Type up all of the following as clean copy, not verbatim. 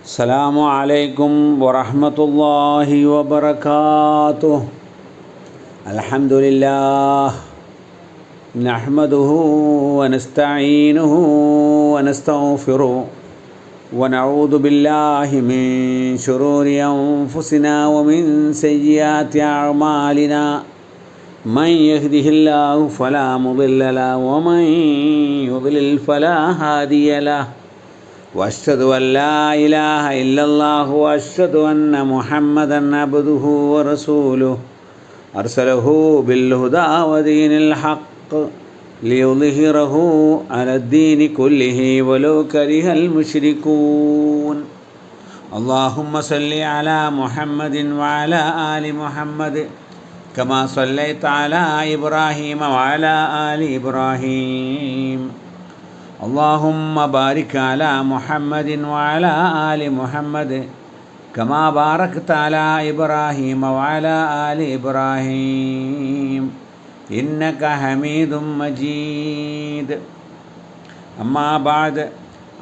അസ്സലാമു അലൈക്കും വറഹ്മത്തുള്ളാഹി വബറകാതുഹു. അൽഹംദുലില്ലാഹ് നഹ്മദുഹു വനസ്തഈനുഹു വനസ്തഗ്ഫിറുഹു വനഊദു ബില്ലാഹി മിൻ ശുറൂരി അൻഫുസിനാ വമിൻ സയ്യിആതി അഅ്മാലിനാ. മൻ യഹ്ദിഹില്ലാഹു ഫലാ മുദില്ല ലഹു വമൻ യുദ്ലിൽ ഫലാ ഹാദിയ ലഹു. വഅശ്ഹദു അൻ ലാ ഇലാഹ ഇല്ലല്ലാഹു വഅശ്ഹദു അന്ന മുഹമ്മദൻ അബ്ദുഹു വറസൂലുഹു അർസലഹു ബിൽ ഹുദാ വദീനിൽ ഹഖ് ലിയുദ്ഹിറഹു അലദ്ദീനി കുല്ലിഹി വലൗ കരിഹൽ മുശ്രികൂൻ. അല്ലാഹുമ്മ സല്ലി അലാ മുഹമ്മദിൻ വഅലാ ആലി മുഹമ്മദ് കമാ സല്ലൈത അലാ ഇബ്രാഹീമ വഅലാ ആലി ഇബ്രാഹീം. اللهم بارك على محمد وعلى آل محمد كما باركت على إبراهيم وعلى آل إبراهيم إنك حميد مجيد. أما بعد،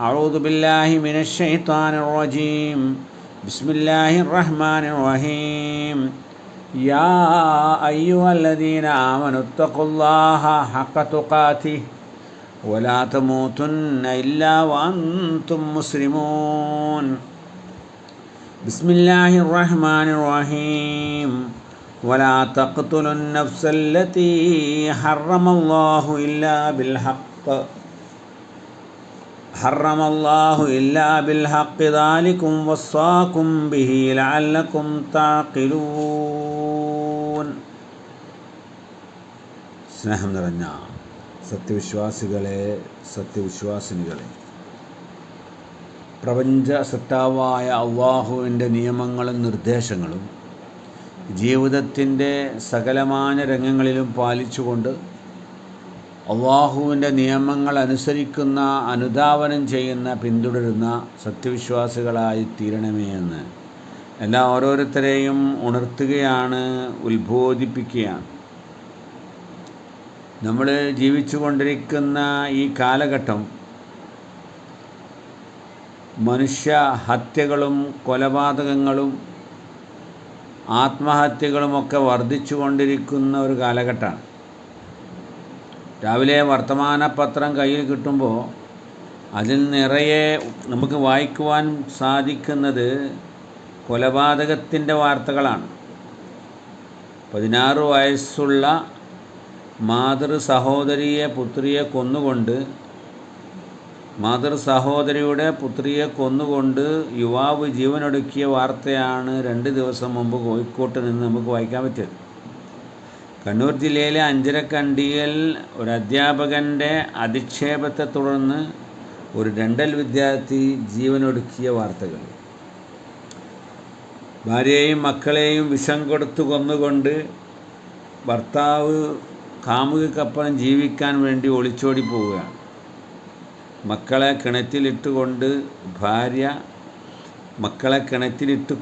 أعوذ بالله من الشيطان الرجيم. بسم الله الرحمن الرحيم. يا أيها الذين آمنوا اتقوا الله حق تقاته ولا تموتن إلا وأنتم مسلمون. بسم الله الرحمن الرحيم. ولا تقتلوا النفس التي حرم الله إلا بالحق ذلكم وصاكم به لعلكم تعقلون. സ്നേഹം നിറഞ്ഞ സത്യവിശ്വാസികളെ, സത്യവിശ്വാസിനികളെ, പ്രപഞ്ച സത്താവായ അള്ളാഹുവിൻ്റെ നിയമങ്ങളും നിർദ്ദേശങ്ങളും ജീവിതത്തിൻ്റെ സകലമാന രംഗങ്ങളിലും പാലിച്ചുകൊണ്ട് അള്ളാഹുവിൻ്റെ നിയമങ്ങൾ അനുസരിക്കുന്ന, അനുധാവനം ചെയ്യുന്ന, പിന്തുടരുന്ന സത്യവിശ്വാസികളായി തീരണമേ എന്ന് എല്ലാ ഓരോരുത്തരെയും ഉണർത്തുകയാണ്, ഉത്ബോധിപ്പിക്കുകയാണ്. നമ്മൾ ജീവിച്ചു കൊണ്ടിരിക്കുന്ന ഈ കാലഘട്ടം മനുഷ്യ ഹത്യകളും കൊലപാതകങ്ങളും ആത്മഹത്യകളുമൊക്കെ വർദ്ധിച്ചു കൊണ്ടിരിക്കുന്ന ഒരു കാലഘട്ടമാണ്. രാവിലെ വർത്തമാനപത്രം കയ്യിൽ കിട്ടുമ്പോൾ അതിൽ നിറയെ നമുക്ക് വായിക്കുവാൻ സാധിക്കുന്നത് കൊലപാതകത്തിൻ്റെ വാർത്തകളാണ്. 16 വയസ്സുള്ള മാതൃ സഹോദരിയെ പുത്രിയെ കൊന്നുകൊണ്ട് യുവാവ് ജീവനൊടുക്കിയ വാർത്തയാണ് 2 ദിവസം മുമ്പ് കോഴിക്കോട്ട് നിന്ന് നമുക്ക് വായിക്കാൻ പറ്റിയത്. കണ്ണൂർ ജില്ലയിലെ അഞ്ചരക്കണ്ടിയിൽ ഒരു അധ്യാപകൻ്റെ അധിക്ഷേപത്തെ തുടർന്ന് ഒരു ഡെൻ്റൽ വിദ്യാർത്ഥി ജീവനൊടുക്കിയ വാർത്തകൾ. ഭാര്യയെയും മക്കളെയും വിഷം കൊടുത്തു കൊന്നുകൊണ്ട് ഭർത്താവ് കാമുകിക്കൊപ്പം ജീവിക്കാൻ വേണ്ടി ഒളിച്ചോടി പോവുകയാണ്. മക്കളെ കിണറ്റിലിട്ട്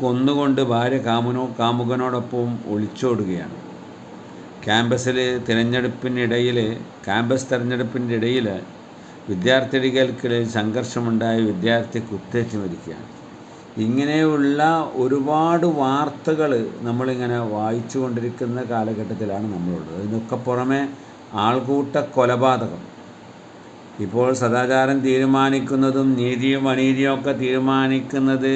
കൊന്നുകൊണ്ട് ഭാര്യ കാമുകനോടൊപ്പം ഒളിച്ചോടുകയാണ്. ക്യാമ്പസ് തെരഞ്ഞെടുപ്പിൻ്റെ ഇടയിൽ വിദ്യാർത്ഥികൾക്കിടയിൽ സംഘർഷമുണ്ടായി വിദ്യാർത്ഥി കുത്തേറ്റ് മരിക്കുകയാണ്. ഇങ്ങനെയുള്ള ഒരുപാട് വാർത്തകൾ നമ്മളിങ്ങനെ വായിച്ചു കൊണ്ടിരിക്കുന്ന കാലഘട്ടത്തിലാണ് നമ്മളുള്ളത്. ഇതിനൊക്കെ പുറമെ ആൾക്കൂട്ട കൊലപാതകം. ഇപ്പോൾ സദാചാരം തീരുമാനിക്കുന്നതും നീതിയും അനീതിയും ഒക്കെ തീരുമാനിക്കുന്നത്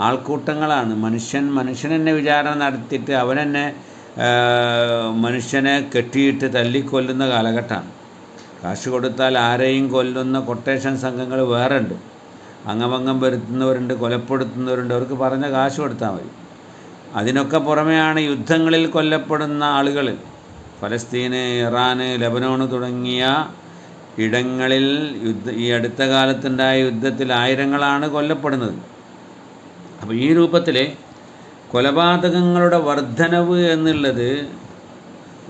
ആൾക്കൂട്ടങ്ങളാണ്. മനുഷ്യനെന്നെ വിചാരണ നടത്തിയിട്ട് അവനെന്നെ മനുഷ്യനെ കെട്ടിയിട്ട് തല്ലിക്കൊല്ലുന്ന കാലഘട്ടമാണ്. കാശ് കൊടുത്താൽ ആരെയും കൊല്ലുന്ന കൊട്ടേഷൻ സംഘങ്ങൾ വേറെ ഉണ്ട്. അംഗഭംഗം വരുത്തുന്നവരുണ്ട്, കൊലപ്പെടുത്തുന്നവരുണ്ട്. അവർക്ക് പറഞ്ഞ കാശ് കൊടുത്താൽ മതി. അതിനൊക്കെ പുറമെയാണ് യുദ്ധങ്ങളിൽ കൊല്ലപ്പെടുന്ന ആളുകൾ. ഫലസ്തീന്, ഇറാന്, ലെബനോൺ തുടങ്ങിയ ഇടങ്ങളിൽ ഈ അടുത്ത കാലത്തുണ്ടായ യുദ്ധത്തിൽ ആയിരങ്ങളാണ് കൊല്ലപ്പെടുന്നത്. അപ്പോൾ ഈ രൂപത്തിൽ കൊലപാതകങ്ങളുടെ വർധനവ് എന്നുള്ളത്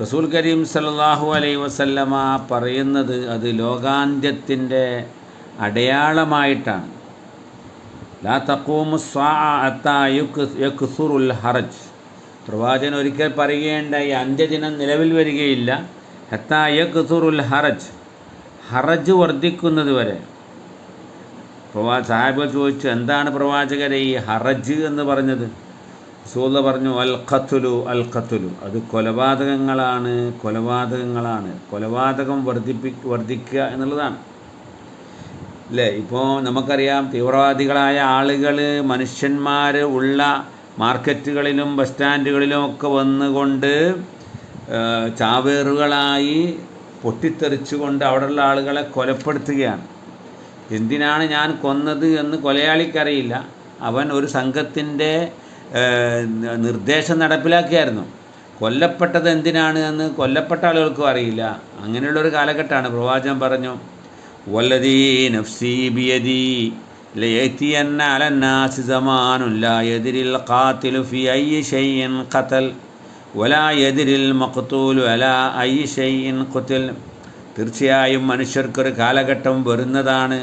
റസൂൽ കരീം സല്ലല്ലാഹു അലൈഹി വസല്ലമ പറയുന്നത് അത് ലോകാന്ത്യത്തിൻ്റെ അടയാളമായിട്ടാണ്. ലാ തഖൂമു സ്സാഅ ഹത്താ യക്സുറുൽ ഹറജ്. പ്രവാചകൻ ഒരിക്കൽ പറയുകയുണ്ടായി, അന്ത്യദിനം നിലവിൽ വരികയില്ല ഹത്താ യക്സുറുൽ ഹറജ്, ഹറജ് വർദ്ധിക്കുന്നത് വരെ. സാഹിബ് ചോദിച്ചു, എന്താണ് പ്രവാചകരെ ഈ ഹറജ് എന്ന് പറഞ്ഞത്? റസൂൽ പറഞ്ഞു, അൽ ഖത്ലു അൽ ഖത്ലു, അത് കൊലപാതകങ്ങളാണ്, കൊലപാതകം വർദ്ധിക്കുക എന്നുള്ളതാണ് അല്ലേ. ഇപ്പോൾ നമുക്കറിയാം, തീവ്രവാദികളായ ആളുകൾ മനുഷ്യന്മാർ ഉള്ള മാർക്കറ്റുകളിലും ബസ് സ്റ്റാൻഡുകളിലും ഒക്കെ വന്നുകൊണ്ട് ചാവേറുകളായി പൊട്ടിത്തെറിച്ചുകൊണ്ട് അവിടെയുള്ള ആളുകളെ കൊലപ്പെടുത്തുകയാണ്. എന്തിനാണ് ഞാൻ കൊന്നത് എന്ന് കൊലയാളിക്കറിയില്ല. അവൻ ഒരു സംഘത്തിൻ്റെ നിർദ്ദേശം നടപ്പിലാക്കിയായിരുന്നു. കൊല്ലപ്പെട്ടത് എന്തിനാണ് എന്ന് കൊല്ലപ്പെട്ട ആളുകൾക്കും അറിയില്ല. അങ്ങനെയുള്ളൊരു കാലഘട്ടമാണ്. പ്രവാചകൻ പറഞ്ഞു, വല്ലദീ നഫ്സീ ബിയദീ ലയതിയന്ന അലന്നാസി സമാനുൻ ലാ യദ്രിൽ ഖാതിലു ഫീ അയ്യി ഷൈഇൻ ഖതൽ വലാ യദ്രിൽ മഖ്തൂലു അലാ അയ്യി ഷൈഇൻ ഖുതിൽ. തീർച്ചയായും മനുഷ്യർക്കൊരു കാലഘട്ടം വരുന്നതാണ്.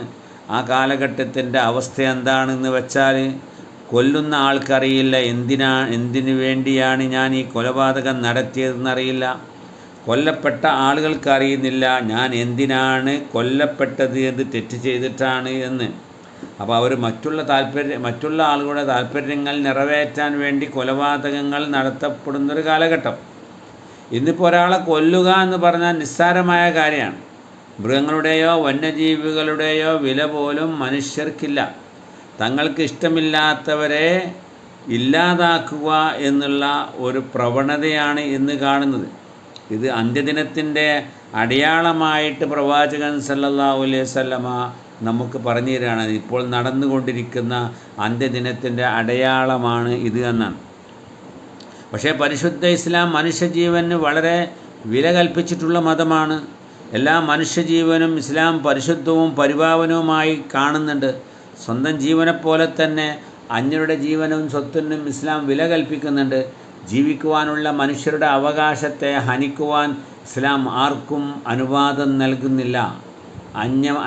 ആ കാലഘട്ടത്തിൻ്റെ അവസ്ഥ എന്താണെന്ന് വെച്ചാൽ, കൊല്ലുന്ന ആൾക്കറിയില്ല എന്തിനു വേണ്ടിയാണ് ഞാൻ ഈ കൊലപാതകം നടത്തിയതെന്നറിയില്ല. കൊല്ലപ്പെട്ട ആളുകൾക്കറിയുന്നില്ല ഞാൻ എന്തിനാണ് കൊല്ലപ്പെട്ടത്, എന്ത് തെറ്റ് ചെയ്തിട്ടാണ് എന്ന്. അപ്പോൾ അവർ മറ്റുള്ള ആളുകളുടെ താല്പര്യങ്ങൾ നിറവേറ്റാൻ വേണ്ടി കൊലപാതകങ്ങൾ നടത്തപ്പെടുന്നൊരു കാലഘട്ടം. ഇന്നിപ്പോൾ ഒരാളെ കൊല്ലുക എന്ന് പറഞ്ഞാൽ നിസ്സാരമായ കാര്യമാണ്. മൃഗങ്ങളുടെയോ വന്യജീവികളുടെയോ വില പോലും മനുഷ്യർക്കില്ല. തങ്ങൾക്ക് ഇഷ്ടമില്ലാത്തവരെ ഇല്ലാതാക്കുക എന്നുള്ള ഒരു പ്രവണതയാണ് ഇന്ന് കാണുന്നത്. ഇത് അന്ത്യദിനത്തിൻ്റെ അടയാളമായിട്ട് പ്രവാചകൻ സല്ലല്ലാഹു അലൈഹി വസല്ലമ നമുക്ക് പറഞ്ഞു തരികയാണ്. ഇപ്പോൾ നടന്നുകൊണ്ടിരിക്കുന്ന അന്ത്യദിനത്തിൻ്റെ അടയാളമാണ് ഇത് എന്നാണ്. പക്ഷേ പരിശുദ്ധ ഇസ്ലാം മനുഷ്യജീവന് വളരെ വില കൽപ്പിച്ചിട്ടുള്ള മതമാണ്. എല്ലാ മനുഷ്യജീവനും ഇസ്ലാം പരിശുദ്ധവും പരിപാവനവുമായി കാണുന്നുണ്ട്. സ്വന്തം ജീവനെപ്പോലെ തന്നെ അന്യരുടെ ജീവനും സ്വത്തിനും ഇസ്ലാം വില കൽപ്പിക്കുന്നുണ്ട്. ജീവിക്കുവാനുള്ള മനുഷ്യരുടെ അവകാശത്തെ ഹനിക്കുവാൻ ഇസ്ലാം ആർക്കും അനുവാദം നൽകുന്നില്ല.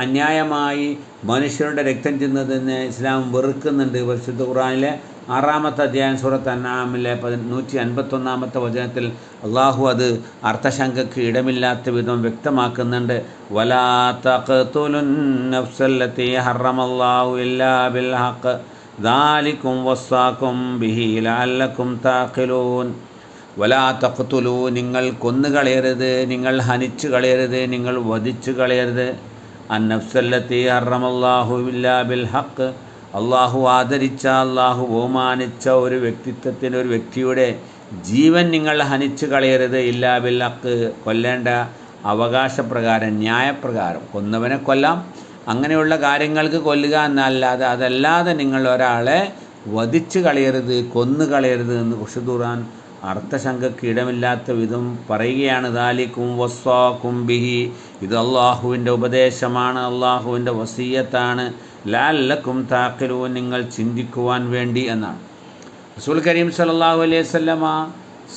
അന്യായമായി മനുഷ്യരുടെ രക്തം ചിന്തുന്നതിന് ഇസ്ലാം വെറുക്കുന്നുണ്ട്. പരിശുദ്ധ ഖുർആനിലെ 6-ാമത്തെ അധ്യായം സൂറത്ത് അൻആമിലെ 151-ാമത്തെ വചനത്തിൽ അള്ളാഹു അത് അർത്ഥശങ്കയ്ക്ക് ഇടമില്ലാത്ത വിധം വ്യക്തമാക്കുന്നുണ്ട്. വലാ തഖ്തുലുൻ നഫ്സല്ലതീ ഹറമല്ലാഹു ഇല്ലാ ബിൽ ഹഖ് ദാലികും വസ്സാകും ബിഹി ലഅല്ലകും തഅഖിലൂൻ. വലാ തഖ്തുലു, നിങ്ങൾ കൊന്നുകളയരുത്, നിങ്ങൾ ഹനിച്ചു കളയരുത്, നിങ്ങൾ വധിച്ചു കളയരുത്. അന്നഫ്സല്ലതീ ഹറമല്ലാഹു ഇല്ലാ ബിൽ ഹഖ്, അള്ളാഹു ആദരിച്ച, അള്ളാഹു ബഹുമാനിച്ച ഒരു വ്യക്തിത്വത്തിന്, ഒരു വ്യക്തിയുടെ ജീവൻ നിങ്ങൾ ഹനിച്ചു കളയരുത്. ഇല്ലാ ബിൽ ഹഖ്, കൊല്ലേണ്ട അവകാശപ്രകാരം, ന്യായപ്രകാരം. കൊന്നവനെ കൊല്ലാം, അങ്ങനെയുള്ള കാര്യങ്ങൾക്ക് കൊല്ലുക എന്നല്ലാതെ, അതല്ലാതെ നിങ്ങൾ ഒരാളെ വധിച്ചു കളയരുത്, കൊന്നു കളയരുത് എന്ന് വിശുദ്ധ ഖുർആൻ അർത്ഥശങ്കയ്ക്ക് ഇടമില്ലാത്ത വിധം പറയുകയാണ്. ദാലികും വസ്സാകും ബിഹി, ഇത് അള്ളാഹുവിൻ്റെ ഉപദേശമാണ്, അള്ളാഹുവിൻ്റെ വസിയ്യത്താണ്. ലഅല്ലകും തഅഖിലൂൻ, നിങ്ങൾ ചിന്തിക്കുവാൻ വേണ്ടി എന്നാണ്. റസൂൽ കരീം സല്ലല്ലാഹു അലൈഹി വസല്ലമ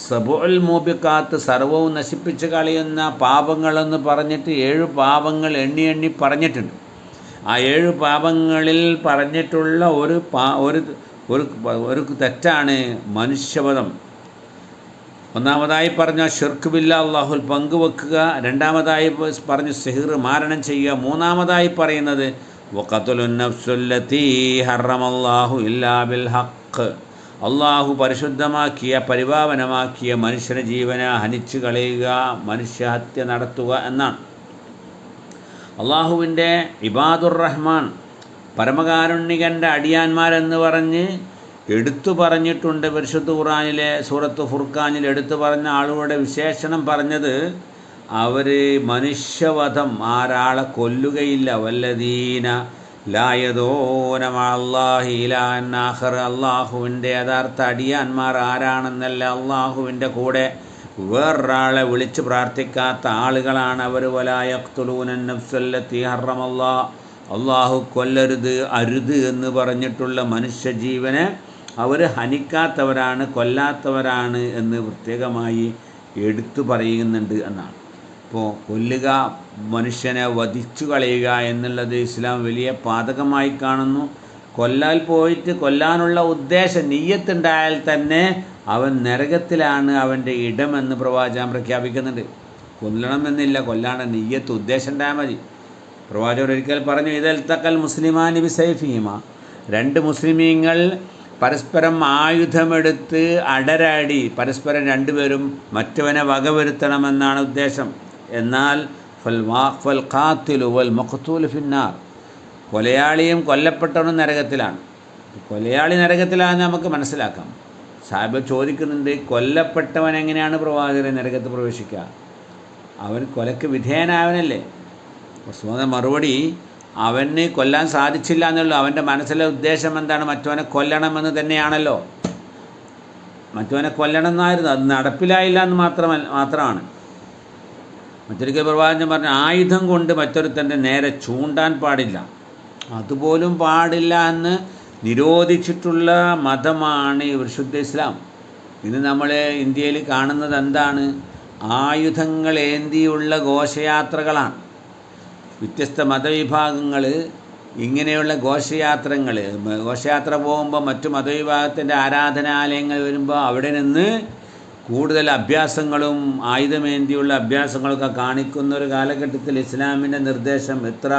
സബഉൽ മൂബിഖാത്ത്, സർവവും നശിപ്പിച്ച് കളയുന്ന പാപങ്ങളെന്ന് പറഞ്ഞിട്ട് 7 പാപങ്ങൾ എണ്ണി പറഞ്ഞിട്ടുണ്ട്. ആ 7 പാപങ്ങളിൽ പറഞ്ഞിട്ടുള്ള ഒരു തെറ്റാണ് മനുഷ്യവധം. ഒന്നാമതായി പറഞ്ഞ ഷിർക്ക് ബില്ലാ, അള്ളാഹുൽ പങ്കുവെക്കുക. രണ്ടാമതായി പറഞ്ഞു സിഹ്ർ, മാരണം ചെയ്യുക. മൂന്നാമതായി പറയുന്നത് വഖത്ലുൻ നഫ്സുല്ലതീ ഹറമല്ലാഹു ഇല്ലാ ബിൽ ഹഖ്, അള്ളാഹു പരിശുദ്ധമാക്കിയ, പരിപാവനമാക്കിയ മനുഷ്യരുടെ ജീവനെ ഹനിച്ചു കളയുക, മനുഷ്യഹത്യ നടത്തുക എന്നാണ്. അള്ളാഹുവിൻ്റെ ഇബാദുർ റഹ്മാൻ, പരമകാരുണികൻ്റെ അടിയാന്മാരെന്ന് പറഞ്ഞ് എടുത്തു പറഞ്ഞിട്ടുണ്ട്. പരിശുദ്ധ ഖുർആനിലെ സൂറത്ത് ഫുർഖാനിൽ എടുത്തു പറഞ്ഞ ആളുകളുടെ വിശേഷണം പറഞ്ഞത്, അവർ മനുഷ്യവധം, ആരാളെ കൊല്ലുകയില്ല. വല്ലദീന ലാ യദൂന മഅല്ലാഹി ഇലാഹൻ ആഖർ, അള്ളാഹുവിൻ്റെ യഥാർത്ഥ അടിയാന്മാർ ആരാണെന്നല്ല, അള്ളാഹുവിൻ്റെ കൂടെ വേറൊരാളെ വിളിച്ച് പ്രാർത്ഥിക്കാത്ത ആളുകളാണ് അവർ. വലാ യഖ്തുലൂന നഫ്സല്ലതീ ഹറമല്ലാഹ്, അള്ളാഹു കൊല്ലരുത്, അരുത് എന്ന് പറഞ്ഞിട്ടുള്ള മനുഷ്യജീവനെ അവർ ഹനിക്കാത്തവരാണ്, കൊല്ലാത്തവരാണ് എന്ന് പ്രത്യേകമായി എടുത്തു പറയുന്നുണ്ട് എന്നാണ്. ഇപ്പോൾ കൊല്ലുക, മനുഷ്യനെ വധിച്ചു കളയുക എന്നുള്ളത് ഇസ്ലാം വലിയ പാതകമായി കാണുന്നു. കൊല്ലാനുള്ള ഉദ്ദേശം, നിയ്യത്തുണ്ടായാൽ തന്നെ അവൻ നരകത്തിലാണ് അവൻ്റെ ഇടമെന്ന് പ്രവാചകൻ പ്രഖ്യാപിക്കുന്നുണ്ട്. കൊല്ലണമെന്നില്ല, കൊല്ലാണ്ട് നിയ്യത്ത്, ഉദ്ദേശം ഉണ്ടായാൽ മതി. പ്രവാചകർ ഒരിക്കൽ പറഞ്ഞു, ഇദൽ തക്കൽ മുസ്ലിമാനി ബിസൈഫിഹിമ, രണ്ട് മുസ്ലിമീങ്ങൾ പരസ്പരം ആയുധമെടുത്ത് അടരാടി പരസ്പരം രണ്ടുപേരും മറ്റവനെ വകവരുത്തണമെന്നാണ് ഉദ്ദേശം. എന്നാൽ ഫൽ ഖാത്തിലു വൽ മഖ്തൂലു ഫിന്നാർ, കൊലയാളിയും കൊല്ലപ്പെട്ടവനും നരകത്തിലാണ്. കൊലയാളി നരകത്തിലാണെന്ന് നമുക്ക് മനസ്സിലാക്കാം. സാഹിബ് ചോദിക്കുന്നുണ്ട്, കൊല്ലപ്പെട്ടവൻ എങ്ങനെയാണ് പ്രവാചകരെ നരകത്ത് പ്രവേശിക്കുക? അവൻ കൊലക്ക് വിധേയനായവനല്ലേ? സ്വന്തം മറുപടി, അവന് കൊല്ലാൻ സാധിച്ചില്ല എന്നുള്ളൂ. അവൻ്റെ മനസ്സിലെ ഉദ്ദേശം എന്താണ്? മറ്റവനെ കൊല്ലണമെന്ന് തന്നെയാണല്ലോ. മറ്റവനെ കൊല്ലണം എന്നായിരുന്നു, അത് നടപ്പിലായില്ല എന്ന് മാത്രമാണ്. മറ്റൊരിക്കൽ പ്രവാചകൻ പറഞ്ഞു, ആയുധം കൊണ്ട് മറ്റൊരുത്തൻ്റെ നേരെ ചൂണ്ടാൻ പാടില്ല, അതുപോലും പാടില്ല എന്ന് നിരോധിച്ചിട്ടുള്ള മതമാണ് ഈ വിശുദ്ധ ഇസ്ലാം. ഇന്ന് നമ്മൾ ഇന്ത്യയിൽ കാണുന്നത് എന്താണ്? ആയുധങ്ങൾ ഏന്തിയുള്ള ഘോഷയാത്രകളാണ്. വ്യത്യസ്ത മതവിഭാഗങ്ങൾ ഇങ്ങനെയുള്ള ഘോഷയാത്ര പോകുമ്പോൾ മറ്റു മതവിഭാഗത്തിൻ്റെ ആരാധനാലയങ്ങൾ വരുമ്പോൾ അവിടെ നിന്ന് കൂടുതൽ അഭ്യാസങ്ങളും ആയുധമേന്തിയുള്ള അഭ്യാസങ്ങളൊക്കെ കാണിക്കുന്ന ഒരു കാലഘട്ടത്തിൽ ഇസ്ലാമിൻ്റെ നിർദ്ദേശം എത്ര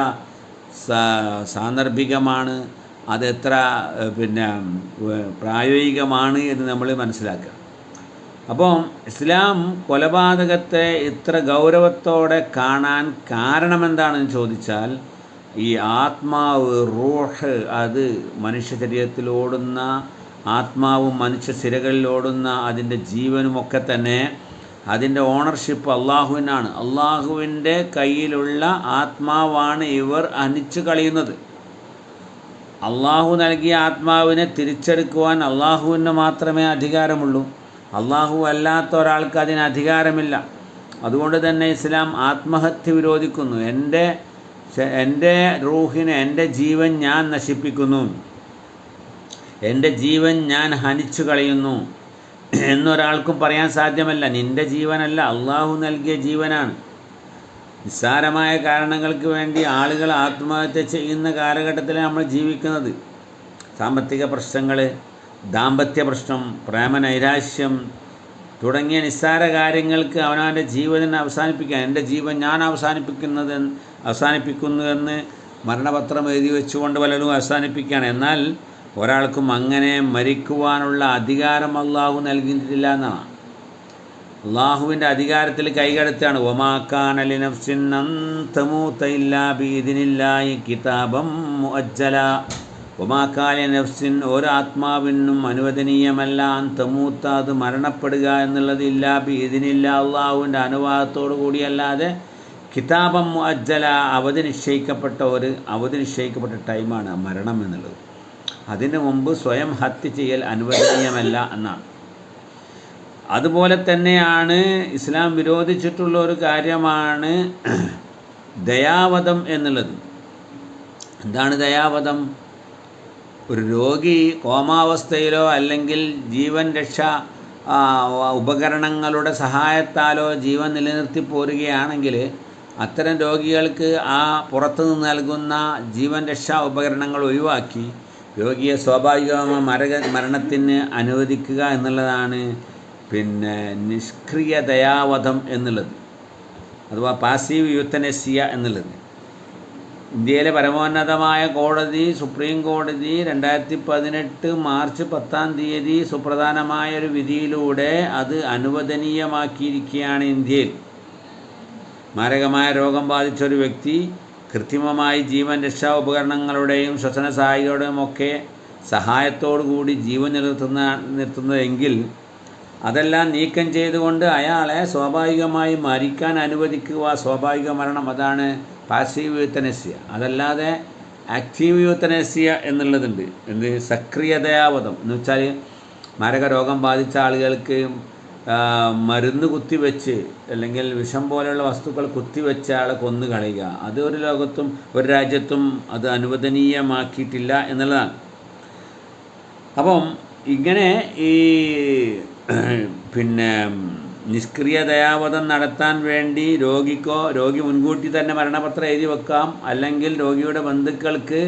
സാന്ദർഭികമാണ്, അതെത്ര പ്രായോഗികമാണ് എന്ന് നമ്മൾ മനസ്സിലാക്കുക. അപ്പോൾ ഇസ്ലാം കൊലപാതകത്തെ ഇത്ര ഗൗരവത്തോടെ കാണാൻ കാരണമെന്താണെന്ന് ചോദിച്ചാൽ, ഈ ആത്മാവ്, റൂഹ്, അത് മനുഷ്യ ശരീരത്തിലോടുന്ന ആത്മാവും മനുഷ്യ സിരകളിലോടുന്ന അതിൻ്റെ ജീവനുമൊക്കെ തന്നെ അതിൻ്റെ ഓണർഷിപ്പ് അള്ളാഹുവിനാണ്. അള്ളാഹുവിൻ്റെ കയ്യിലുള്ള ആത്മാവാണ് ഇവർ ഹനിച്ചു കളയുന്നത്. അള്ളാഹു നൽകിയ ആത്മാവിനെ തിരിച്ചെടുക്കുവാൻ അള്ളാഹുവിന് മാത്രമേ അധികാരമുള്ളൂ. അള്ളാഹു അല്ലാത്ത ഒരാൾക്ക് അതിന് അധികാരമില്ല. അതുകൊണ്ട് തന്നെ ഇസ്ലാം ആത്മഹത്യ വിരോധിക്കുന്നു. എൻ്റെ റൂഹിനെ, എൻ്റെ ജീവൻ ഞാൻ നശിപ്പിക്കുന്നു, എൻ്റെ ജീവൻ ഞാൻ ഹനിച്ചു കളയുന്നു എന്നൊരാൾക്കും പറയാൻ സാധ്യമല്ല. നിൻ്റെ ജീവനല്ല, അള്ളാഹു നൽകിയ ജീവനാണ്. നിസ്സാരമായ കാരണങ്ങൾക്ക് വേണ്ടി ആളുകൾ ആത്മഹത്യ ചെയ്യുന്ന കാലഘട്ടത്തിലാണ് നമ്മൾ ജീവിക്കുന്നത്. സാമ്പത്തിക പ്രശ്നങ്ങൾ, ദാമ്പത്യ പ്രശ്നം, പ്രേമനൈരാശ്യം തുടങ്ങിയ നിസ്സാര കാര്യങ്ങൾക്ക് അവനവൻ്റെ ജീവനെ അവസാനിപ്പിക്കാൻ, എൻ്റെ ജീവൻ ഞാൻ അവസാനിപ്പിക്കുന്നു എന്ന് മരണപത്രം എഴുതി വെച്ചുകൊണ്ട് പലരും അവസാനിപ്പിക്കുകയാണ്. എന്നാൽ ഒരാൾക്കും അങ്ങനെ മരിക്കുവാനുള്ള അധികാരം അള്ളാഹു നൽകിയിട്ടില്ല എന്നാണ്. അള്ളാഹുവിൻ്റെ അധികാരത്തിൽ കൈകടത്താണ്. വമാ കാന ലിനഫ്സിൻ അൻ തമൂത ഇല്ലാ ബിഇദ്നില്ലാഹി കിതാബം മുഅജ്ജല. വമാ കാന ലിനഫ്സിൻ, ഒരു ആത്മാവിനും അനുവദനീയമല്ല അൻ തമൂത്ത, അത് മരണപ്പെടുക എന്നുള്ളത്, ഇല്ലാ ബിഇദ്നില്ലാ, അള്ളാഹുവിൻ്റെ അനുവാദത്തോടു കൂടിയല്ലാതെ, കിതാബം മുഅജ്ജല, അവധി നിശ്ചയിക്കപ്പെട്ട ടൈമാണ് മരണം എന്നുള്ളത്. അതിനു മുമ്പ് സ്വയം ഹത്യ ചെയ്യൽ അനുവദനീയമല്ല എന്നാണ്. അതുപോലെ തന്നെയാണ് ഇസ്ലാം വിരോധിച്ചിട്ടുള്ള ഒരു കാര്യമാണ് ദയാവധം എന്നുള്ളത്. എന്താണ് ദയാവധം? ഒരു രോഗി കോമാവസ്ഥയിലോ അല്ലെങ്കിൽ ജീവൻ രക്ഷാ ഉപകരണങ്ങളുടെ സഹായത്താലോ ജീവൻ നിലനിർത്തി പോരുകയാണെങ്കിൽ അത്തരം രോഗികൾക്ക് ആ പുറത്തുനിന്ന് നൽകുന്ന ജീവൻ രക്ഷാ ഉപകരണങ്ങൾ ഒഴിവാക്കി രോഗിയെ സ്വാഭാവികമായ മരണത്തിന് അനുവദിക്കുക എന്നുള്ളതാണ് നിഷ്ക്രിയ ദയാവധം എന്നുള്ളത്, അഥവാ പാസീവ് യൂത്തനേസിയ എന്നുള്ളത്. ഇന്ത്യയിലെ പരമോന്നതമായ കോടതി, സുപ്രീം കോടതി 2018 മാർച്ച് 10 സുപ്രധാനമായ ഒരു വിധിയിലൂടെ അത് അനുവദനീയമാക്കിയിരിക്കുകയാണ്. ഇന്ത്യയിൽ മാരകമായ രോഗം ബാധിച്ച ഒരു വ്യക്തി കൃത്രിമമായി ജീവൻ രക്ഷാ ഉപകരണങ്ങളുടെയും ശ്വസന സഹായികളുടെയും ഒക്കെ സഹായത്തോടു കൂടി ജീവൻ നിർത്തുന്നതെങ്കിൽ അതെല്ലാം നീക്കം ചെയ്തുകൊണ്ട് അയാളെ സ്വാഭാവികമായി മരിക്കാൻ അനുവദിക്കുക, സ്വാഭാവിക മരണം. അതാണ് പാസീവ് യൂത്തനേസിയ. അതല്ലാതെ ആക്റ്റീവ് യൂത്തനേസിയ എന്നുള്ളതുണ്ട്. സക്രിയ ദയാവധം എന്ന് വെച്ചാൽ മാരക രോഗം ബാധിച്ച ആളുകൾക്ക് മരുന്ന് കുത്തിവെച്ച് അല്ലെങ്കിൽ വിഷം പോലെയുള്ള വസ്തുക്കൾ കുത്തിവെച്ച് ആളെ കൊന്നു കളയുക, അത് ഒരു ലോകത്തും ഒരു രാജ്യത്തും അത് അനുവദനീയമാക്കിയിട്ടില്ല എന്നുള്ളതാണ്. അപ്പം ഇങ്ങനെ ഈ നിഷ്ക്രിയ ദയാവധം നടത്താൻ വേണ്ടി രോഗി മുൻകൂട്ടി തന്നെ മരണപത്രം എഴുതി വെക്കാം, അല്ലെങ്കിൽ രോഗിയുടെ ബന്ധുക്കൾക്ക്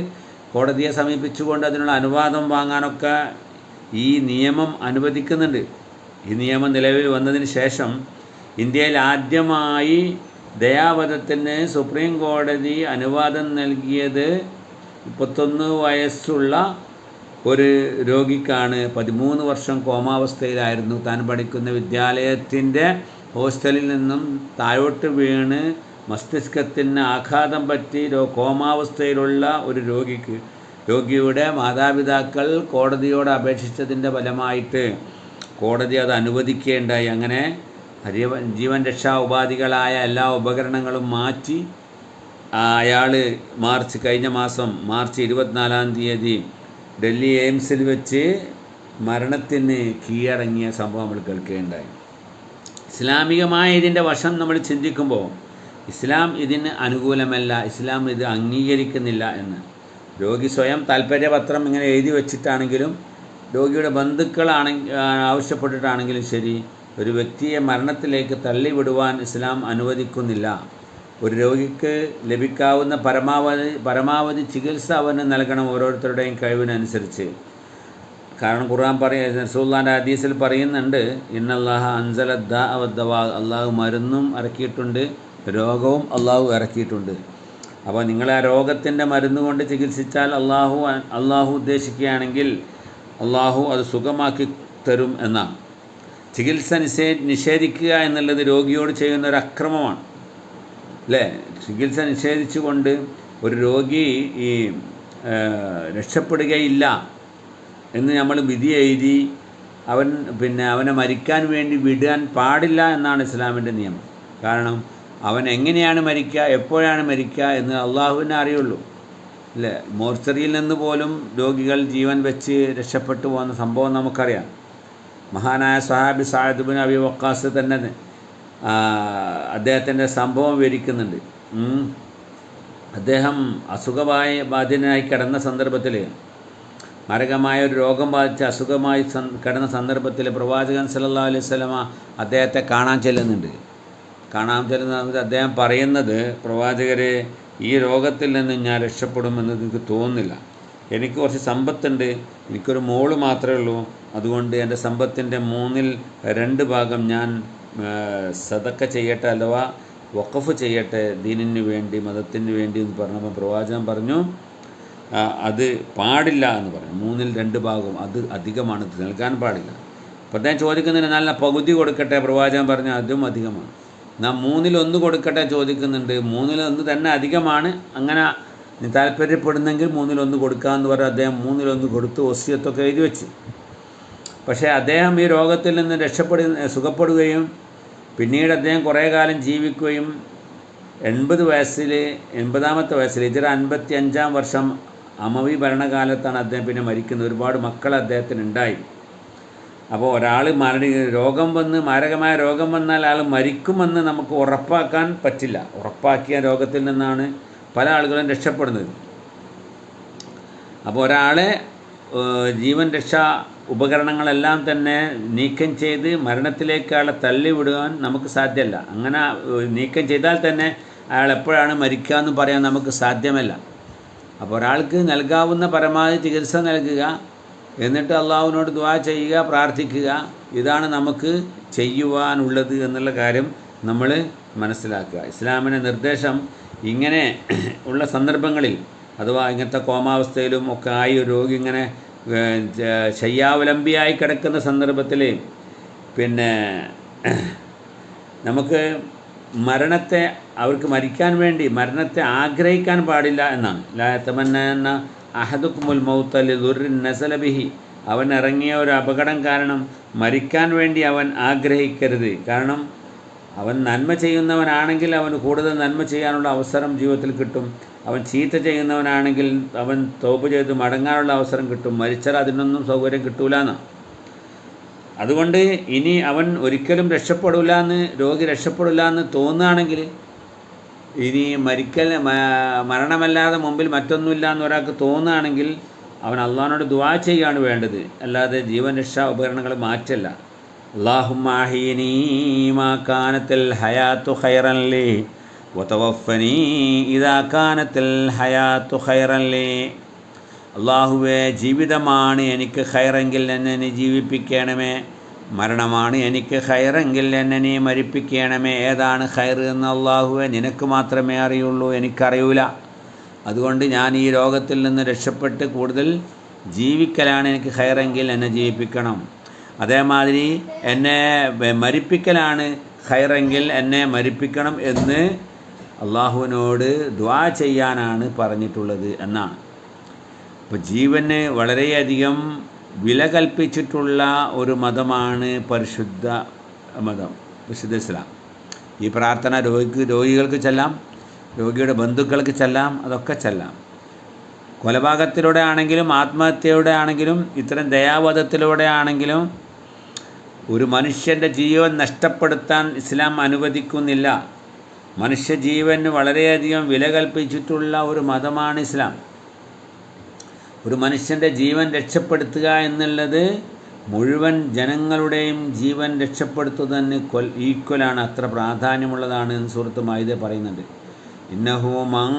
കോടതിയെ സമീപിച്ചുകൊണ്ട് അതിനുള്ള അനുവാദം വാങ്ങാനൊക്കെ ഈ നിയമം അനുവദിക്കുന്നുണ്ട്. ഈ നിയമം നിലവിൽ വന്നതിന് ശേഷം ഇന്ത്യയിൽ ആദ്യമായി ദയാവധത്തിന് സുപ്രീം കോടതി അനുവാദം നൽകിയത് 31 വയസ്സുള്ള ഒരു രോഗിക്കാണ്. 13 വർഷം കോമാവസ്ഥയിലായിരുന്നു. താൻ പഠിക്കുന്ന വിദ്യാലയത്തിൻ്റെ ഹോസ്റ്റലിൽ നിന്നും താഴോട്ട് വീണ് മസ്തിഷ്കത്തിന് ആഘാതം പറ്റി കോമാവസ്ഥയിലുള്ള ഒരു രോഗിയുടെ മാതാപിതാക്കൾ കോടതിയോട് അപേക്ഷിച്ചതിൻ്റെ ഫലമായിട്ട് കോടതി അത് അനുവദിക്കുകയുണ്ടായി. അങ്ങനെ ജീവൻ രക്ഷാ ഉപാധികളായ എല്ലാ ഉപകരണങ്ങളും മാറ്റി അയാൾ കഴിഞ്ഞ മാസം മാർച്ച് 24-ാം തീയതി ഡൽഹി എയിംസിൽ വെച്ച് മരണത്തിന് കീഴടങ്ങിയ സംഭവം നമ്മൾ കേൾക്കുകയുണ്ടായി. ഇസ്ലാമികമായ ഇതിൻ്റെ വശം നമ്മൾ ചിന്തിക്കുമ്പോൾ ഇസ്ലാം ഇതിന് അനുകൂലമല്ല, ഇസ്ലാം ഇത് അംഗീകരിക്കുന്നില്ല എന്ന്. രോഗി സ്വയം താല്പര്യപത്രം ഇങ്ങനെ എഴുതി വച്ചിട്ടാണെങ്കിലും രോഗിയുടെ ആവശ്യപ്പെട്ടിട്ടാണെങ്കിലും ശരി, ഒരു വ്യക്തിയെ മരണത്തിലേക്ക് തള്ളിവിടുവാൻ ഇസ്ലാം അനുവദിക്കുന്നില്ല. ഒരു രോഗിക്ക് ലഭിക്കാവുന്ന പരമാവധി ചികിത്സ അവന് നൽകണം, ഓരോരുത്തരുടെയും കഴിവിനനുസരിച്ച്. കാരണം ഖുർആൻ റസൂലുള്ളാഹിന്റെ ഹദീസിൽ പറയുന്നുണ്ട്, ഇന്നല്ലാഹ അൻസല ദാഅ വദ്ദവാ, അള്ളാഹു മരുന്നും ഇറക്കിയിട്ടുണ്ട്, രോഗവും അള്ളാഹു ഇറക്കിയിട്ടുണ്ട്. അപ്പോൾ നിങ്ങൾ ആ രോഗത്തിൻ്റെ മരുന്ന് കൊണ്ട് ചികിത്സിച്ചാൽ അള്ളാഹു ഉദ്ദേശിക്കുകയാണെങ്കിൽ അള്ളാഹു അത് സുഖമാക്കി തരും എന്നാണ്. ചികിത്സ നിഷേധിക്കുക എന്നുള്ളത് രോഗിയോട് ചെയ്യുന്ന ഒരു അക്രമമാണ്, അല്ലേ? ചികിത്സ നിഷേധിച്ചുകൊണ്ട് ഒരു രോഗി രക്ഷപ്പെടുകയില്ല എന്ന് നമ്മൾ വിധി എഴുതി അവനെ മരിക്കാൻ വേണ്ടി വിടാൻ പാടില്ല എന്നാണ് ഇസ്ലാമിൻ്റെ നിയമം. കാരണം അവൻ എങ്ങനെയാണ് മരിക്കുക, എപ്പോഴാണ് മരിക്കുക എന്ന് അള്ളാഹുവിനെ അറിയുള്ളൂ, അല്ലേ? മോർച്ചറിയിൽ നിന്ന് പോലും രോഗികൾ ജീവൻ വെച്ച് രക്ഷപ്പെട്ടു പോകുന്ന സംഭവം നമുക്കറിയാം. മഹാനായ സഹാബി സഅദ് ഇബ്നു അബി വഖാസ് തന്നെ അദ്ദേഹത്തിൻ്റെ സംഭവം വിവരിക്കുന്നുണ്ട്. അദ്ദേഹം ബാധിതനായി കിടന്ന സന്ദർഭത്തിൽ, മാരകമായ ഒരു രോഗം ബാധിച്ച് അസുഖമായി കിടന്ന സന്ദർഭത്തിൽ പ്രവാചകൻ സല്ലല്ലാഹു അലൈഹി വസല്ലമ അദ്ദേഹത്തെ കാണാൻ ചെല്ലുന്ന അദ്ദേഹം പറയുന്നത്, പ്രവാചകരെ, ഈ രോഗത്തിൽ നിന്ന് ഞാൻ രക്ഷപ്പെടുമെന്ന് എനിക്ക് തോന്നുന്നില്ല. എനിക്ക് കുറച്ച് സമ്പത്തുണ്ട്, എനിക്കൊരു മോള് മാത്രമേ ഉള്ളൂ, അതുകൊണ്ട് എൻ്റെ സമ്പത്തിൻ്റെ 2/3 ഭാഗം ഞാൻ സദക്ക ചെയ്യട്ടെ, അഥവാ വഖഫ് ചെയ്യട്ടെ, ദീനിന് വേണ്ടി, മതത്തിന് വേണ്ടി എന്ന് പറഞ്ഞപ്പോൾ പ്രവാചകൻ പറഞ്ഞു അത് പാടില്ല എന്ന് പറഞ്ഞു. 2/3 ഭാഗം അത് അധികമാണ്, നൽകാൻ പാടില്ല. അപ്പോൾ അദ്ദേഹം ചോദിക്കുന്നതിന് നല്ല പകുതി കൊടുക്കട്ടെ, പ്രവാചകൻ പറഞ്ഞു അതും അധികമാണ്. നാം 1/3 കൊടുക്കട്ടെ ചോദിക്കുന്നുണ്ട്, 1/3 തന്നെ അധികമാണ്, അങ്ങനെ നീ താല്പര്യപ്പെടുന്നെങ്കിൽ 1/3 കൊടുക്കാമെന്ന് പറഞ്ഞ് അദ്ദേഹം 1/3 കൊടുത്ത് വസിയത്തൊക്കെ എഴുതി വെച്ച്. പക്ഷേ അദ്ദേഹം ഈ രോഗത്തിൽ നിന്ന് സുഖപ്പെടുകയും പിന്നീട് അദ്ദേഹം കുറേ കാലം ജീവിക്കുകയും 80-ാമത്തെ വയസ്സിൽ ഹിജ്റ 55-ാം വർഷം അമവി ഭരണകാലത്താണ് അദ്ദേഹം പിന്നെ മരിക്കുന്നത്. ഒരുപാട് മക്കൾ അദ്ദേഹത്തിന് ഉണ്ടായി. അപ്പോൾ ഒരാൾ മാരകമായ രോഗം വന്നാൽ ആൾ മരിക്കുമെന്ന് നമുക്ക് ഉറപ്പാക്കാൻ പറ്റില്ല. ഉറപ്പാക്കിയ രോഗത്തിൽ നിന്നാണ് പല ആളുകളും രക്ഷപ്പെടുന്നത്. അപ്പോൾ ഒരാളെ ജീവൻ രക്ഷാ ഉപകരണങ്ങളെല്ലാം തന്നെ നീക്കം ചെയ്ത് മരണത്തിലേക്ക് ആളെ തള്ളിവിടുവാൻ നമുക്ക് സാധ്യമല്ല. അങ്ങനെ നീക്കം ചെയ്താൽ തന്നെ അയാൾ എപ്പോഴാണ് മരിക്കുക എന്ന് പറയാൻ നമുക്ക് സാധ്യമല്ല. അപ്പോൾ ഒരാൾക്ക് നൽകാവുന്ന പരമാവധി ചികിത്സ നൽകുക, എന്നിട്ട് അള്ളാഹുവിനോട് ദുആ ചെയ്യുക, പ്രാർത്ഥിക്കുക, ഇതാണ് നമുക്ക് ചെയ്യുവാനുള്ളത് എന്നുള്ള കാര്യം നമ്മൾ മനസ്സിലാക്കുക. ഇസ്ലാമിൻ്റെ നിർദ്ദേശം ഇങ്ങനെ ഉള്ള സന്ദർഭങ്ങളിൽ, അഥവാ ഇങ്ങനത്തെ കോമാവസ്ഥയിലും ഒക്കെ ആയി ഒരു രോഗി ഇങ്ങനെ ശയ്യാവലംബിയായി കിടക്കുന്ന സന്ദർഭത്തിൽ പിന്നെ നമുക്ക് അവർക്ക് മരിക്കാൻ വേണ്ടി മരണത്തെ ആഗ്രഹിക്കാൻ പാടില്ല എന്നാണ്. ലാ യതമന്ന അഹദുക്കുമുൽ മൗത ലിദുർരിൻ നസല ബിഹി, അവൻ ഇറങ്ങിയ ഒരു അപകടം കാരണം മരിക്കാൻ വേണ്ടി അവൻ ആഗ്രഹിക്കരുത്. കാരണം അവൻ നന്മ ചെയ്യുന്നവനാണെങ്കിൽ അവന് കൂടുതൽ നന്മ ചെയ്യാനുള്ള അവസരം ജീവിതത്തിൽ കിട്ടും. അവൻ ചീത്ത ചെയ്യുന്നവനാണെങ്കിൽ അവൻ തൗബ ചെയ്ത് മടങ്ങാനുള്ള അവസരം കിട്ടും. മരിച്ചാൽ അതിനൊന്നും സൗകര്യം കിട്ടൂല എന്നാണ്. അതുകൊണ്ട് ഇനി അവൻ ഒരിക്കലും രോഗി രക്ഷപ്പെടില്ല എന്ന് തോന്നുകയാണെങ്കിൽ, ഇനി മരണമല്ലാതെ മുമ്പിൽ മറ്റൊന്നുമില്ല എന്ന് ഒരാൾക്ക് തോന്നുകയാണെങ്കിൽ അവൻ അള്ളാഹിനോട് ദുആ ചെയ്യുകയാണ് വേണ്ടത്, അല്ലാതെ ജീവൻ രക്ഷാ ഉപകരണങ്ങൾ മാറ്റല്ല. അല്ലാഹുമ്മ അഹ്യിനീ മാ കാനത്തിൽ ഹയാത്തു ഖൈറൻ ലീ വതവഫ്ഫനീ ഇദാ കാനത്തിൽ ഹയാത്തു ഖൈറൻ ലീ. അള്ളാഹുവേ, ജീവിതമാണ് എനിക്ക് ഖൈറെങ്കിൽ എന്നെ ജീവിപ്പിക്കണമേ, മരണമാണ് എനിക്ക് ഖൈറെങ്കിൽ എന്നെ നീ മരിപ്പിക്കണമേ. ഏതാണ് ഖൈർ എന്ന് അള്ളാഹുവെ നിനക്ക് മാത്രമേ അറിയുള്ളൂ, എനിക്കറിയൂല. അതുകൊണ്ട് ഞാൻ ഈ രോഗത്തിൽ നിന്ന് രക്ഷപ്പെട്ട് കൂടുതൽ ജീവിക്കലാണ് എനിക്ക് ഖൈറെങ്കിൽ എന്നെ ജീവിപ്പിക്കണം. അതേമാതിരി എന്നെ മരിപ്പിക്കലാണ് ഖൈറെങ്കിൽ എന്നെ മരിപ്പിക്കണം എന്ന് അള്ളാഹുവിനോട് ദുആ ചെയ്യാനാണ് പറഞ്ഞിട്ടുള്ളത് എന്നാണ്. അപ്പോൾ ജീവന് വളരെയധികം വില കൽപ്പിച്ചിട്ടുള്ള ഒരു മതമാണ് പരിശുദ്ധ മതം, പരിശുദ്ധ ഇസ്ലാം. ഈ പ്രാർത്ഥന രോഗികൾക്ക് ചെല്ലാം, രോഗിയുടെ ബന്ധുക്കൾക്ക് ചെല്ലാം, അതൊക്കെ ചെല്ലാം. കൊലപാതകത്തിലൂടെ ആണെങ്കിലും ആത്മഹത്യയുടെ ആണെങ്കിലും ഇത്തരം ദയാവധത്തിലൂടെ ആണെങ്കിലും ഒരു മനുഷ്യൻ്റെ ജീവൻ നഷ്ടപ്പെടുത്താൻ ഇസ്ലാം അനുവദിക്കുന്നില്ല. മനുഷ്യജീവന് വളരെയധികം വില കൽപ്പിച്ചിട്ടുള്ള ഒരു മതമാണ് ഇസ്ലാം. ഒരു മനുഷ്യൻ്റെ ജീവൻ രക്ഷപ്പെടുത്തുക എന്നുള്ളത് മുഴുവൻ ജനങ്ങളുടെയും ജീവൻ രക്ഷപ്പെടുത്തുന്നതിന് ഈക്വലാണ്, അത്ര പ്രാധാന്യമുള്ളതാണ് എന്ന് സൂറത്ത് മാഇദ പറയുന്നുണ്ട്. ഇന്നഹു മൻ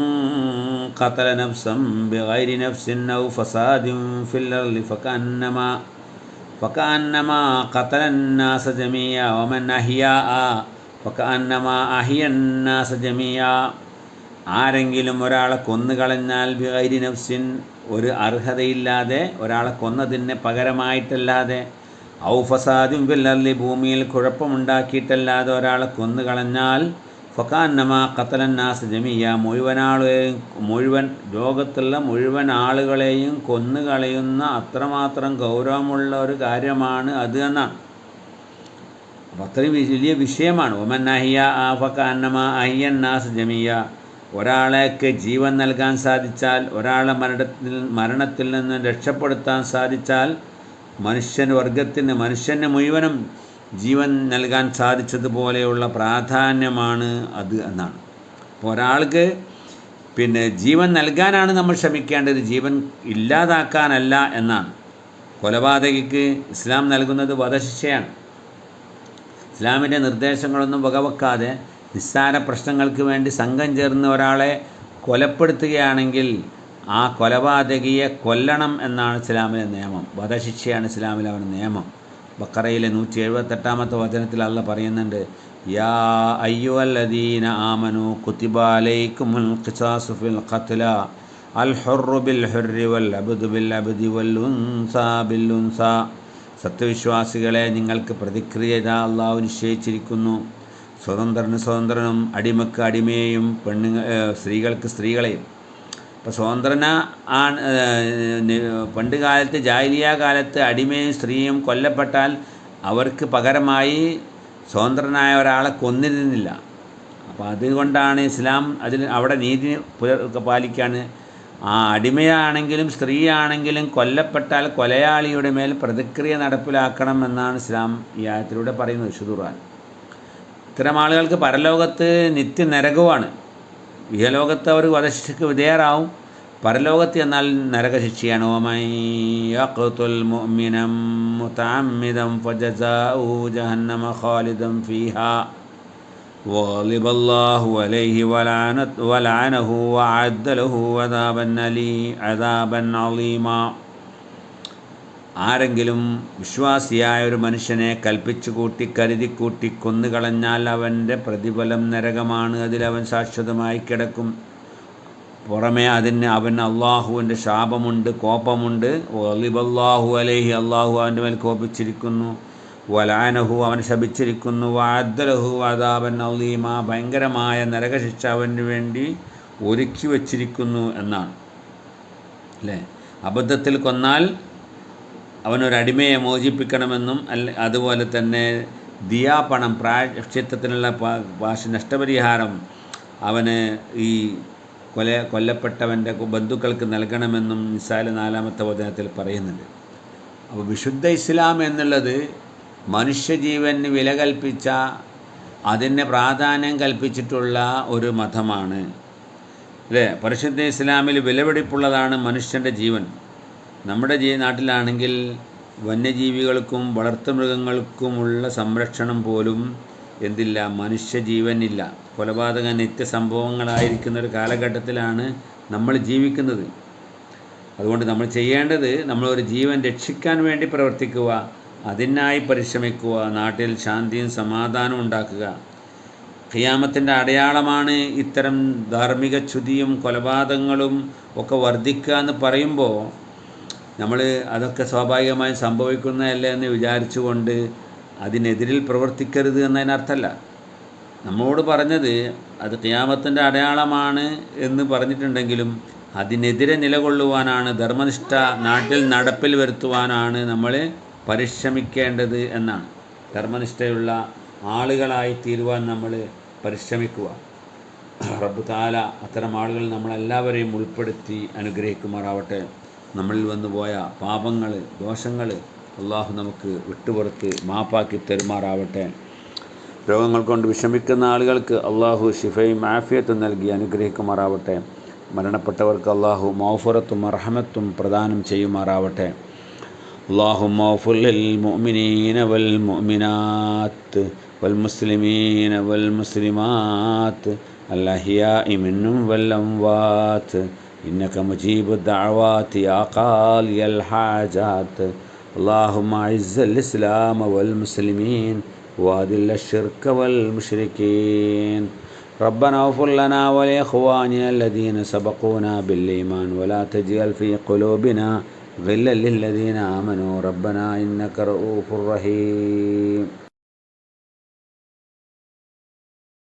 ഖതല നഫ്സൻ ബിഗൈരി നഫ്സിൻ ഔ ഫസാദിൻ ഫിൽ അർളി ഫകഅന്നമാ ഖതലന്നാസ ജമീഅ വമൻ അഹ്യാഅ ഫകഅന്നമാ അഹ്യന്നാസ ജമീഅ. ആരെങ്കിലും ഒരാളെ കൊന്നുകളഞ്ഞാൽ ബിഗൈരി നഫ്സിൻ, ഒരു അർഹതയില്ലാതെ ഒരാളെ കൊന്നതിന് പകരമായിട്ടല്ലാതെ, ഔ ഫസാദിൻ ഫിൽ അർളി, ഭൂമിയിൽ കുഴപ്പമുണ്ടാക്കിയിട്ടല്ലാതെ ഒരാളെ കൊന്നുകളഞ്ഞാൽ ഫകഅന്നമാ ഖതലന്നാസ ജമീഅ, മുഴുവൻ ലോകത്തുള്ള മുഴുവൻ ആളുകളെയും കൊന്നുകളയുന്ന അത്രമാത്രം ഗൗരവമുള്ള ഒരു കാര്യമാണ് അത് എന്നാണ്. അപ്പം അത്രയും വലിയ വിഷയമാണ്. വമൻ അഹ്യാഅ ഫകഅന്നമാ അഹ്യന്നാസ ജമീഅ. ഒരാളേക്ക് ജീവൻ നൽകാൻ സാധിച്ചാൽ, ഒരാളെ മരണത്തിൽ നിന്ന് രക്ഷപ്പെടുത്താൻ സാധിച്ചാൽ മനുഷ്യന് മുഴുവനും ജീവൻ നൽകാൻ സാധിച്ചതുപോലെയുള്ള പ്രാധാന്യമാണ് അത് എന്നാണ്. അപ്പോൾ ഒരാൾക്ക് ജീവൻ നൽകാനാണ് നമ്മൾ ശ്രമിക്കേണ്ടത്, ജീവൻ ഇല്ലാതാക്കാനല്ല എന്നാണ്. കൊലപാതകിക്ക് ഇസ്ലാം നൽകുന്നത് വധശിക്ഷയാണ്. ഇസ്ലാമിൻ്റെ നിർദ്ദേശങ്ങളൊന്നും വകവെക്കാതെ നിസ്സാര പ്രശ്നങ്ങൾക്ക് വേണ്ടി സംഘം ചേർന്ന് ഒരാളെ കൊലപ്പെടുത്തുകയാണെങ്കിൽ ആ കൊലപാതകിയെ കൊല്ലണം എന്നാണ് ഇസ്ലാമിലെ നിയമം. വധശിക്ഷയാണ് ഇസ്ലാമിലെ അവൻ്റെ നിയമം. ബഖറയിലെ 178-ാമത്തെ വചനത്തിൽ അല്ലാഹ് പറയുന്നുണ്ട്, യാ അയ്യുഹല്ലദീന ആമനു കുതിബ അലൈക്കുമുൽ ഖിസാസു ഫിൽ ഖത്ല അൽ ഹുർറു ബിൽ ഹുർരി വൽ അബ്ദു ബിൽ അബ്ദി വൽ ഉൻസാ ബിൽ ഉൻസാ. സത്യവിശ്വാസികളെ, നിങ്ങൾക്ക് പ്രതിക്രിയ അല്ലാഹു നിശ്ചയിച്ചിരിക്കുന്നു. സ്വതന്ത്രനും അടിമക്ക് അടിമയെയും സ്ത്രീകൾക്ക് സ്ത്രീകളെയും. ഇപ്പോൾ പണ്ട് കാലത്ത് ജാഹിലിയ കാലത്ത് അടിമയും സ്ത്രീയും കൊല്ലപ്പെട്ടാൽ അവർക്ക് പകരമായി സ്വതന്ത്രനായ ഒരാളെ കൊന്നിരുന്നില്ല. അപ്പോൾ അതുകൊണ്ടാണ് ഇസ്ലാം അവിടെ നീതി പാലിക്കാണ്. ആ അടിമയാണെങ്കിലും സ്ത്രീയാണെങ്കിലും കൊല്ലപ്പെട്ടാൽ കൊലയാളിയുടെ മേൽ പ്രതിക്രിയ നടപ്പിലാക്കണം എന്നാണ് ഇസ്ലാം ഈ ആയത്തിലൂടെ പറയുന്നത്, വിശുദ്ധ ഖുർആൻ. ഇത്തരം ആളുകൾക്ക് പരലോകത്ത് നിത്യനരകവുമാണ്. ഇഹലോകത്ത് അവർ വധശിക്ഷയ്ക്ക് വിധേയരാവും, പരലോകത്ത് എന്നാൽ നരകശിക്ഷയാണ്. വമൻ യഖ്തുൽ മുഅ്മിനൻ മുതഅമ്മിദൻ ഫജസാഉഹു ജഹന്നമ ഖാലിദൻ ഫീഹാ വഗളിബല്ലാഹു അലൈഹി വലഅനഹു വഅദ്ദ ലഹു അദാബൻ അളീമാ. ആരെങ്കിലും വിശ്വാസിയായ ഒരു മനുഷ്യനെ കൽപ്പിച്ചു കൂട്ടി കരുതിക്കൂട്ടി കൊന്നുകളഞ്ഞാൽ അവൻ്റെ പ്രതിഫലം നരകമാണ്, അതിലവൻ ശാശ്വതമായി കിടക്കും. പുറമേ അവന് അള്ളാഹുവിൻ്റെ ശാപമുണ്ട്, കോപമുണ്ട്. വഗളിബല്ലാഹു അലൈഹി, അള്ളാഹു അവൻ്റെ മേൽ കോപിച്ചിരിക്കുന്നു. വലഅനഹു, അവൻ ശപിച്ചിരിക്കുന്നു. വഅദ്ദ ലഹു അദാബൻ അളീമാ, ഭയങ്കരമായ നരകശിക്ഷ അവന് വേണ്ടി ഒരുക്കി വച്ചിരിക്കുന്നു എന്നാണ്. അല്ലേ? അബദ്ധത്തിൽ കൊന്നാൽ അവനൊരടിമയെ മോചിപ്പിക്കണമെന്നും അതുപോലെ തന്നെ ദിയാപണം, പ്രായശ്ചിത്തത്തിനുള്ള നഷ്ടപരിഹാരം അവന് ഈ കൊല്ലപ്പെട്ടവൻ്റെ ബന്ധുക്കൾക്ക് നൽകണമെന്നും നിസായിലെ 4-ാമത്തെ വചനത്തിൽ പറയുന്നുണ്ട്. അപ്പോൾ വിശുദ്ധ ഇസ്ലാം എന്നുള്ളത് മനുഷ്യജീവന് വില കൽപ്പിച്ച, അതിന് പ്രാധാന്യം കൽപ്പിച്ചിട്ടുള്ള ഒരു മതമാണ്. അല്ലേ? പരിശുദ്ധ ഇസ്ലാമിൽ വിലപിടിപ്പുള്ളതാണ് മനുഷ്യൻ്റെ ജീവൻ. നമ്മുടെ നാട്ടിലാണെങ്കിൽ വന്യജീവികൾക്കും വളർത്തുമൃഗങ്ങൾക്കുമുള്ള സംരക്ഷണം പോലും മനുഷ്യജീവനില്ല. കൊലപാതക നിത്യസംഭവങ്ങളായിരിക്കുന്ന ഒരു കാലഘട്ടത്തിലാണ് നമ്മൾ ജീവിക്കുന്നത്. അതുകൊണ്ട് നമ്മൾ ചെയ്യേണ്ടത്, നമ്മളൊരു ജീവൻ രക്ഷിക്കാൻ വേണ്ടി പ്രവർത്തിക്കുക, അതിനായി പരിശ്രമിക്കുക. നാട്ടിൽ ശാന്തിയും സമാധാനവും ഉണ്ടാക്കുക. ഖിയാമത്തിൻ്റെ അടയാളമാണ് ഇത്തരം ധാർമ്മിക ച്യുതിയും കൊലപാതകങ്ങളും ഒക്കെ വർദ്ധിക്കുക എന്ന് പറയുമ്പോൾ നമ്മൾ അതൊക്കെ സ്വാഭാവികമായും സംഭവിക്കുന്നതല്ലേ എന്ന് വിചാരിച്ചുകൊണ്ട് അതിനെതിരിൽ പ്രവർത്തിക്കരുത് എന്നതിനർത്ഥമല്ല. നമ്മോട് പറഞ്ഞത് അത് ഖിയാമത്തിൻ്റെ അടയാളമാണ് എന്ന് പറഞ്ഞിട്ടുണ്ടെങ്കിലും അതിനെതിരെ നിലകൊള്ളുവാനാണ്, ധർമ്മനിഷ്ഠ നാട്ടിൽ നടപ്പിൽ വരുത്തുവാനാണ് നമ്മൾ പരിശ്രമിക്കേണ്ടത് എന്നാണ്. ധർമ്മനിഷ്ഠയുള്ള ആളുകളായി തീരുവാൻ നമ്മൾ പരിശ്രമിക്കുക. റബ്ബ് തആല അത്തരം ആളുകൾ നമ്മളെല്ലാവരെയും ഉൾപ്പെടുത്തി അനുഗ്രഹിക്കുമാറാവട്ടെ. നമ്മളിൽ വന്നുപോയ പാപങ്ങൾ, ദോഷങ്ങൾ അള്ളാഹു നമുക്ക് വിട്ടുപുറത്ത് മാപ്പാക്കി തരുമാറാവട്ടെ. രോഗങ്ങൾ കൊണ്ട് വിഷമിക്കുന്ന ആളുകൾക്ക് അള്ളാഹു ശിഫയും ആഫിയത്തും നൽകി അനുഗ്രഹിക്കുമാറാവട്ടെ. മരണപ്പെട്ടവർക്ക് അള്ളാഹു മഗ്ഫിറത്തും റഹ്മത്തും പ്രദാനം ചെയ്യുമാറാവട്ടെ. അല്ലാഹുമ്മ ഗ്ഫിർ ലിൽ മുഅ്മിനീന വൽ മുഅ്മിനാത്ത് വൽ മുസ്ലിമീന വൽ മുസ്ലിമാത്ത് അൽ അഹ്യാഇ മിൻഹും വൽ അംവാത്ത് ഇന്നക മുജീബു ദഅവാതി യാ ഖാലിയൽ ഹാജാത്ത്. അല്ലാഹുമ്മ അഇസ്സൽ ഇസ്ലാമ വൽ മുസ്ലിമീൻ വഅദില്ല الشرك والمشركين. ربنا اغفر لنا ولإخواننا الذين سبقونا بالإيمان ولا تجعل في قلوبنا غلا للذين آمنوا ربنا إنك رؤوف رحيم.